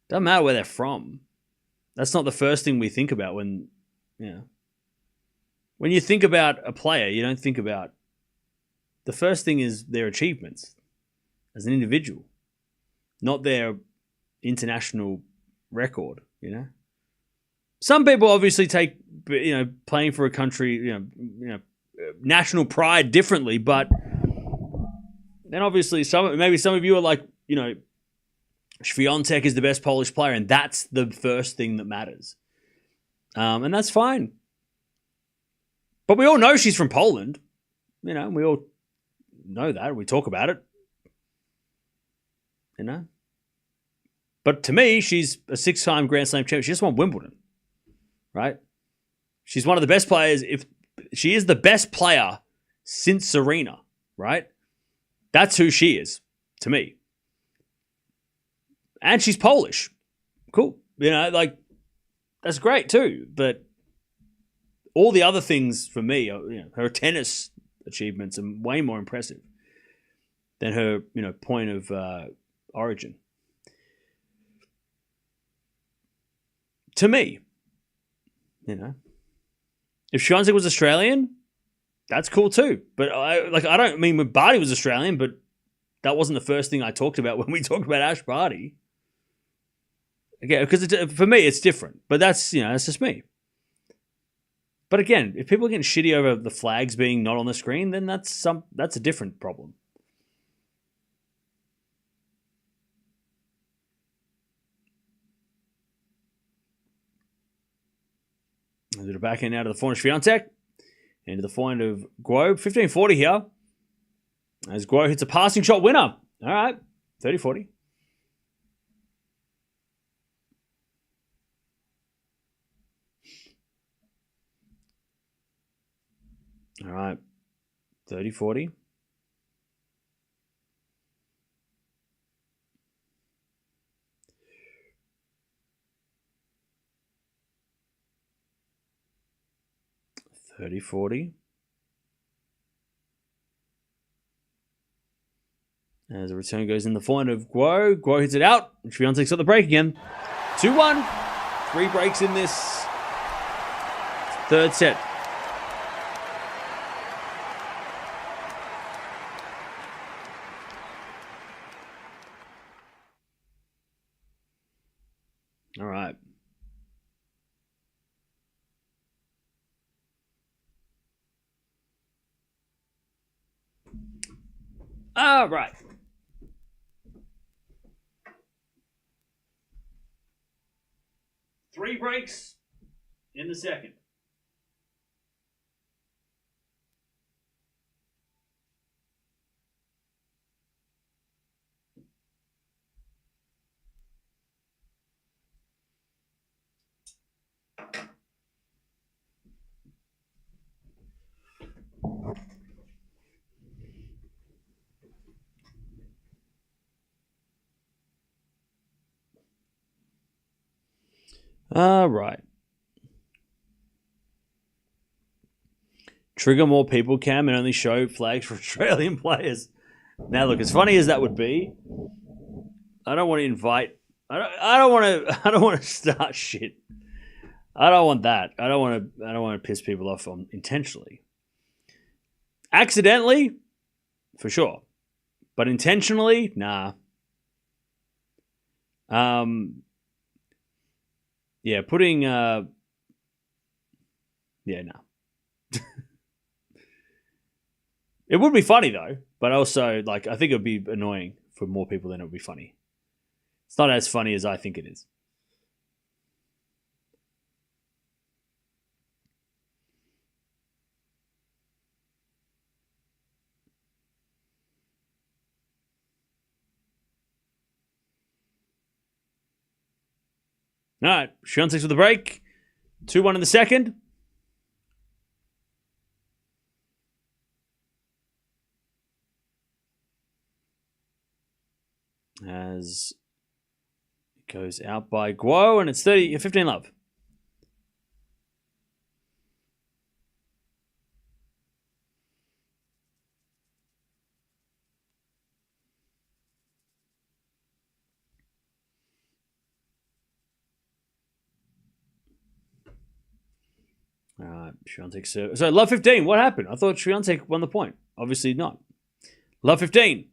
Doesn't matter where they're from. That's not the first thing we think about when you think about a player, you don't think about the first thing is their achievements as an individual, not their international record, Some people obviously take, playing for a country, national pride differently, but then obviously maybe some of you are like, Swiatek is the best Polish player, and that's the first thing that matters. And that's fine. But we all know she's from Poland. We all know that. We talk about it. But to me, she's a 6-time Grand Slam champion. She just won Wimbledon, right? She's one of the best players. If she is the best player since Serena, right? That's who she is to me. And she's Polish. Cool. That's great too. But all the other things for me are, her tennis achievements are way more impressive than her, point of origin. To me, if Swiatek was Australian, that's cool too. But I don't mean when Barty was Australian, but that wasn't the first thing I talked about when we talked about Ash Barty. Again, because for me it's different. But that's that's just me. But again, if people are getting shitty over the flags being not on the screen, then that's a different problem. I'll do the backhand out of the forehand of Swiatek. Into the forehand of Guo. 15-40 here. As Guo hits a passing shot winner. All right. 30-40. All right. 30-40. As the return goes in the forehand of Guo. Guo hits it out. And Swiatek's got the break again. 2-1. 3 breaks in this third set. All right. All right. Three breaks in the second. All right. Trigger more people, Cam, and only show flags for Australian players. Now, look, as funny as that would be, I don't want to invite. I don't want to start shit. I don't want that. I don't want to piss people off on intentionally. Accidentally, for sure, but intentionally, nah. Yeah, putting... yeah, no. It would be funny, though. But also, like, I think it would be annoying for more people than it would be funny. It's not as funny as I think it is. All right, Swiatek's with the break. 2-1 in the second. As it goes out by Guo, and it's 15 love. All right, Swiatek serve. So, love 15. What happened? I thought Swiatek won the point. Obviously not. Love 15.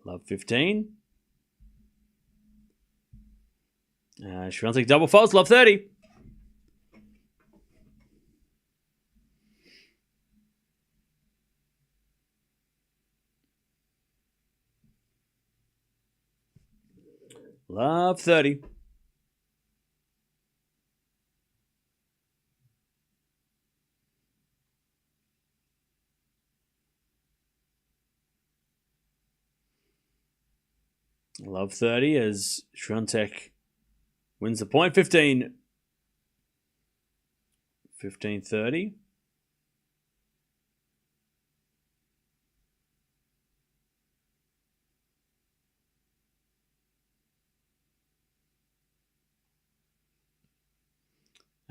Love 15. Swiatek double faults. Love 30. Love 30. Love 30 as Swiatek wins the point. 15. 15-30.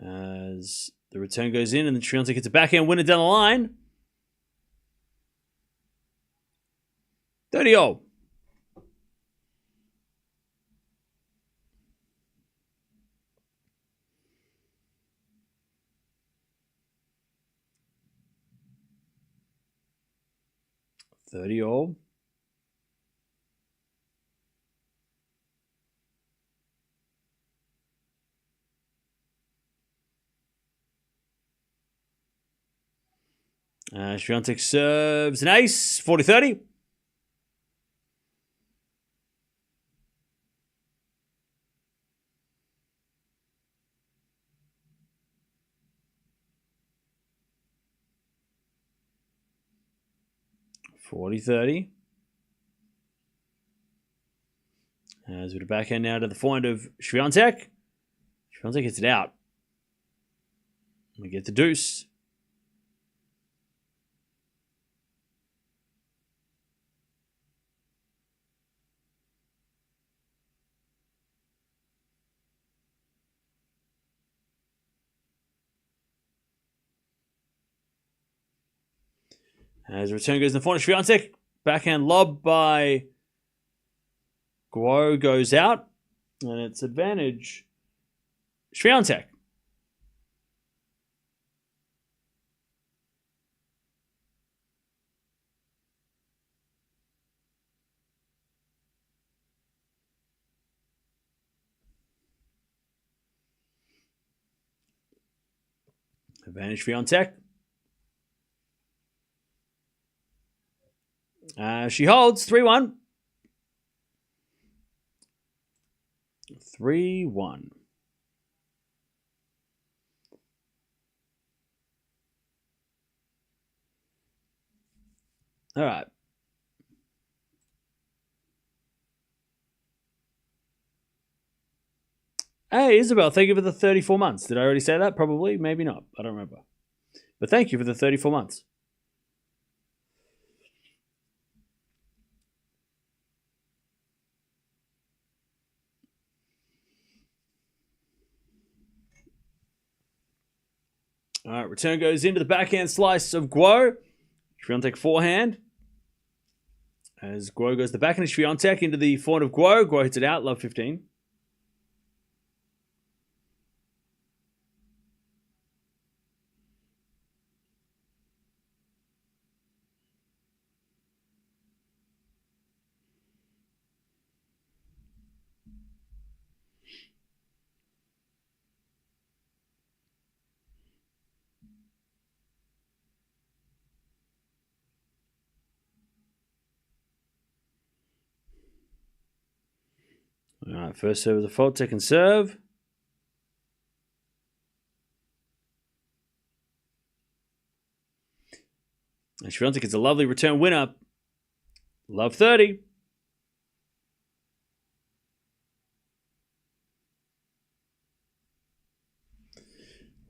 As the return goes in and then Swiatek gets a backhand winner down the line. 30-all. All. Swiatek serves an ace. 40-30. As with a backhand now to the forehand of Swiatek. Swiatek gets it out. We get the deuce. As the return goes in the forehand of Swiatek. Backhand lob by Guo goes out. And it's advantage Swiatek. Advantage Swiatek. She holds 3-1. 3-1. All right. Hey, Isabel, thank you for the 34 months. Did I already say that? Probably, maybe not. I don't remember. But thank you for the 34 months. All right, return goes into the backhand slice of Guo. Swiatek forehand. As Guo goes the backhand of Swiatek into the forehand of Guo. Guo hits it out, love 15. All right, first serve is a fault, second serve. And Swiatek is a lovely return winner. Love 30.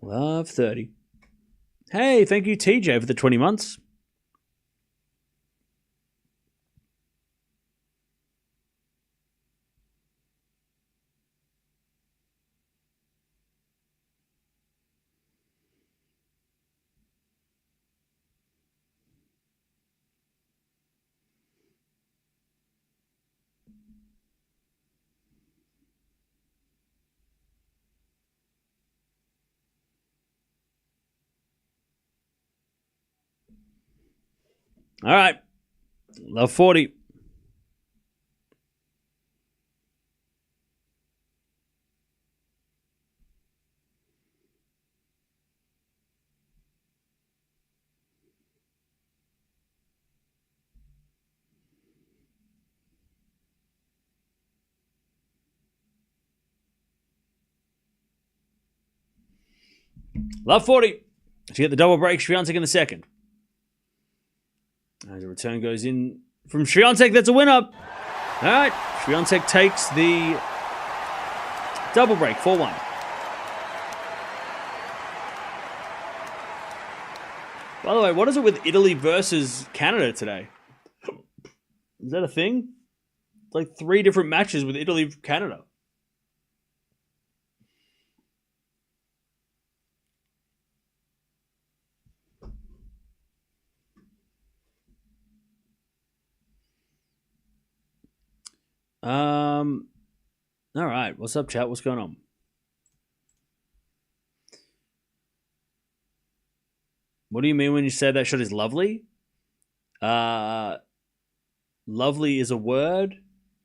Love 30. Hey, thank you, TJ, for the 20 months. All right. Love 40. Love 40. To get the double break, Swiatek in the second. As the return goes in from Swiatek, that's a winner. All right, Swiatek takes the double break, 4-1. By the way, what is it with Italy versus Canada today? Is that a thing? It's like 3 different matches with Italy Canada. All right. What's up, chat? What's going on? What do you mean when you say that shot is lovely? Lovely is a word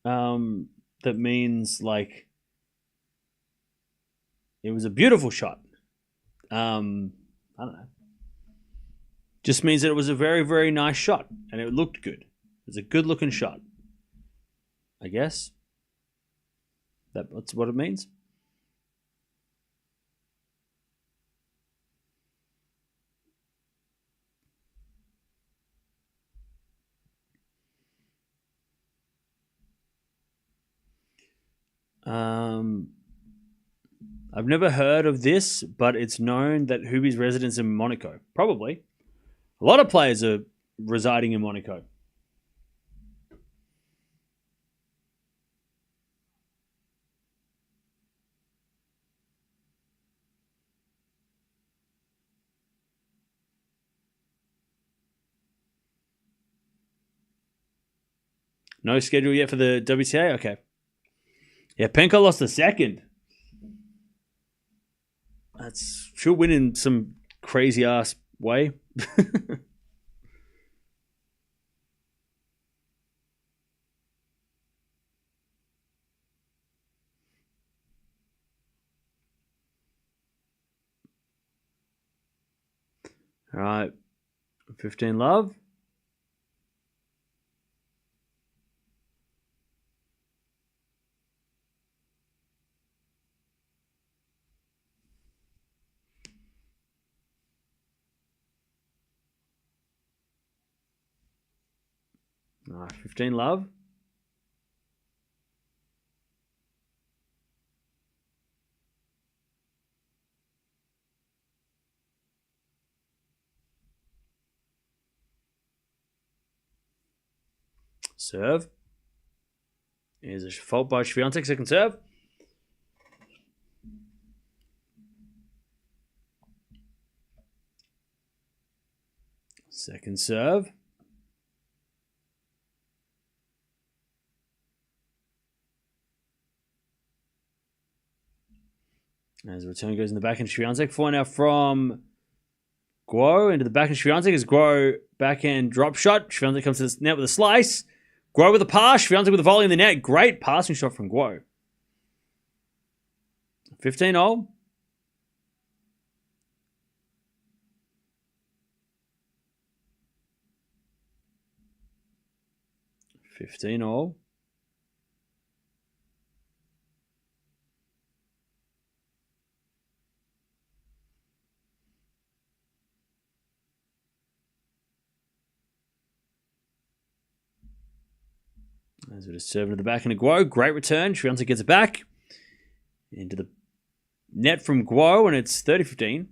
that means like it was a beautiful shot. I don't know. Just means that it was a very, very nice shot and it looked good. It was a good looking shot. I guess. That's what it means. I've never heard of this, but it's known that Hubi's residence in Monaco. Probably. A lot of players are residing in Monaco. No schedule yet for the WTA? Okay. Yeah, Penko lost the second. She'll win in some crazy ass way. All right. 15 love. All right, 15 love. Serve. Here's a fault by Swiatek, second serve. Second serve. As the return goes in the backhand, Swiatek. 4 now from Guo into the backhand. Swiatek as Guo backhand drop shot. Swiatek comes to the net with a slice. Guo with a pass. Swiatek with a volley in the net. Great passing shot from Guo. 15-all. As it is served to the back and Guo. Great return. Swiatek gets it back. Into the net from Guo, and it's 30-15.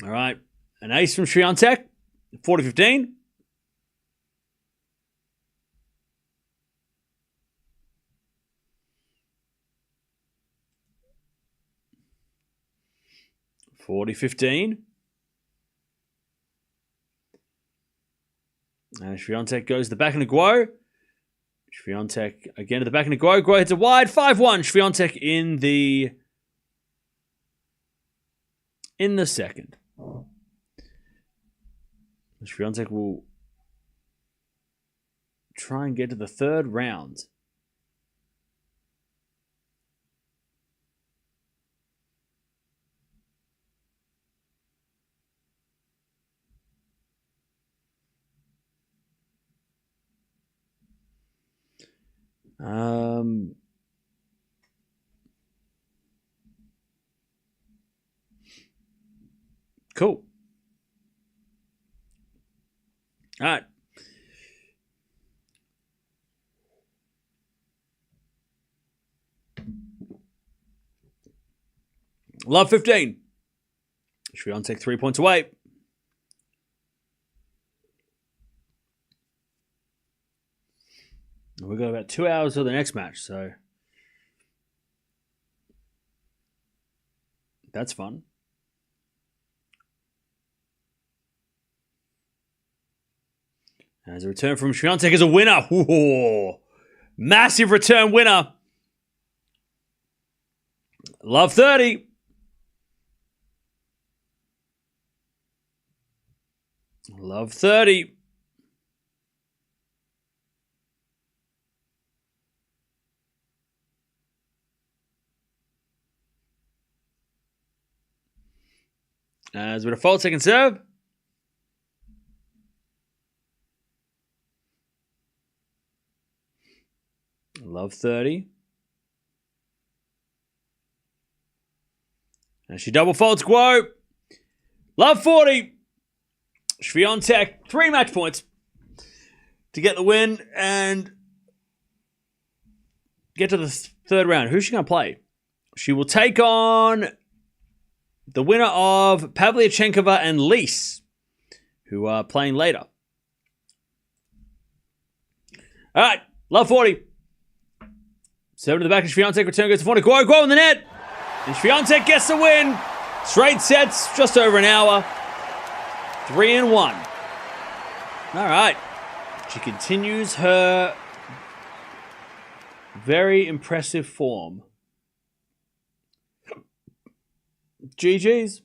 All right. An ace from Swiatek. 40-15. And Swiatek goes to the back of Guo. Swiatek again to the back of Guo. Guo hits a wide. 5-1. Swiatek in the second. Swiatek will try and get to the third round. Cool. All right. Love 15. Swiatek 3 points away. We've got about 2 hours till the next match, so that's fun. As a return from Swiatek as a winner. Ooh, massive return winner. Love 30. Love 30. As with a fault second serve. Love 30. And she double faults Guo. Love 40. Swiatek, 3 match points to get the win and get to the third round. Who's she going to play? She will take on the winner of Pavlyuchenkova and Lise, who are playing later. All right, love 40. Serve to the back of Swiatek, return goes to 40. Guo in the net. And Swiatek gets the win. Straight sets, just over an hour. 3-1. All right. She continues her very impressive form. GG's.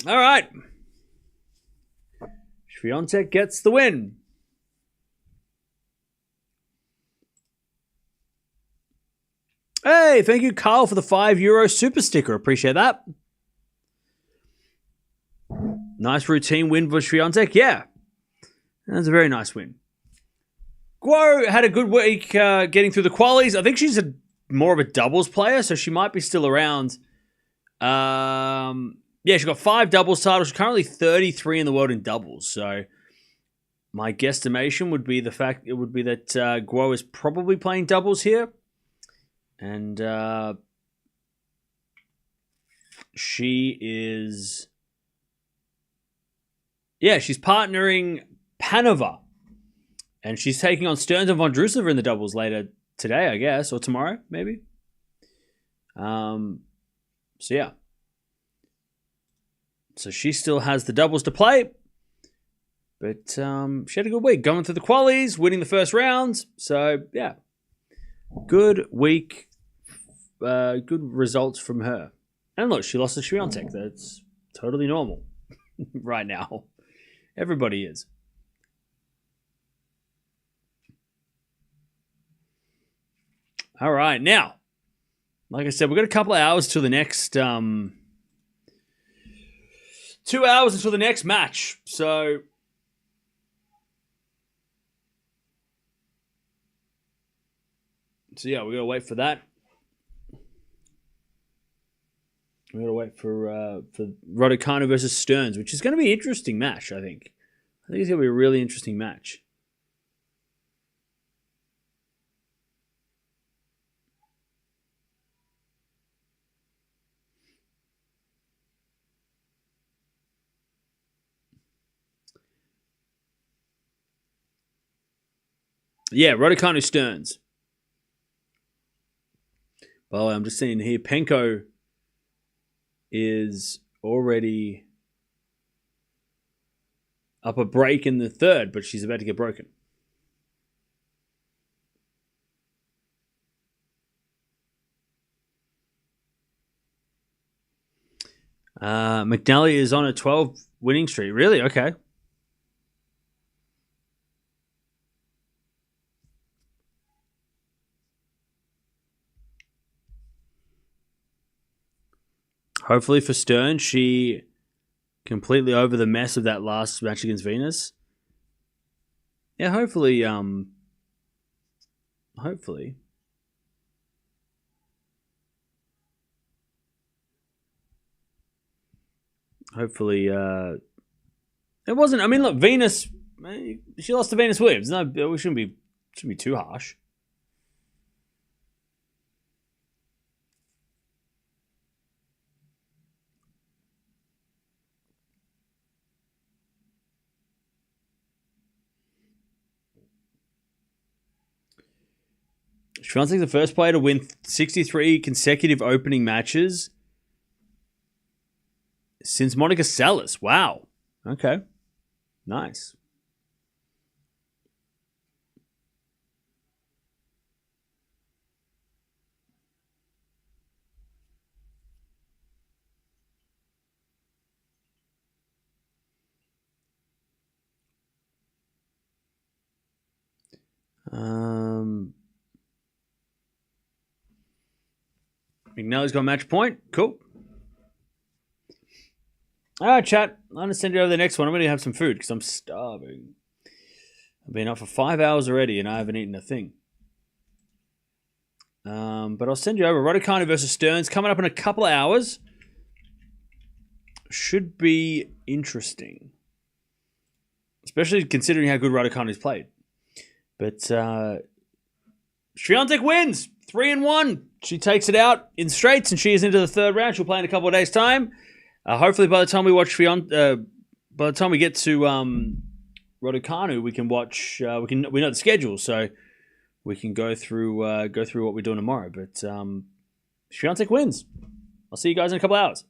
All right. Swiatek gets the win. Hey, thank you, Carl, for the €5 super sticker. Appreciate that. Nice routine win for Swiatek. Yeah, that's a very nice win. Guo had a good week getting through the qualies. I think she's more of a doubles player, so she might be still around. Yeah, she's got 5 doubles titles. She's currently 33 in the world in doubles. So my guesstimation would be that Guo is probably playing doubles here. And she is... Yeah, she's partnering Panova. And she's taking on Stearns and Vondrousova in the doubles later today, I guess. Or tomorrow, maybe. So, yeah. So she still has the doubles to play. But she had a good week. Going through the qualies, winning the first round. So, yeah. Good week. Good results from her. And look, she lost to Swiatek. That's totally normal right now. Everybody is. All right, now like I said, we've got a couple of hours till the next 2 hours until the next match. So yeah, we gotta wait for that. We gotta wait for Raducanu versus Stearns, which is going to be an interesting match. I think it's gonna be a really interesting match. Yeah, Raducanu Stearns. Well, I'm just seeing here, Penko is already up a break in the third, but she's about to get broken. McNally is on a 12 winning streak. Really? Okay. Hopefully for Stern, she completely over the mess of that last match against Venus. Yeah, hopefully. Hopefully. It wasn't. I mean, look, Venus. She lost to Venus Williams. No, we shouldn't be too harsh. Swiatek's the first player to win 63 consecutive opening matches since Monica Seles. Wow. Okay. Nice. McNally's got match point. Cool. All right, chat. I'm going to send you over the next one. I'm going to have some food because I'm starving. I've been up for 5 hours already and I haven't eaten a thing. But I'll send you over. Raducanu versus Stearns coming up in a couple of hours. Should be interesting. Especially considering how good Raducanu's played. But Swiatek wins 3-1. She takes it out in straights, and she is into the third round. She'll play in a couple of days' time. Hopefully, by the time we watch by the time we get to Raducanu, we can watch. We know the schedule, so we can go through what we're doing tomorrow. But Swiatek wins. I'll see you guys in a couple of hours.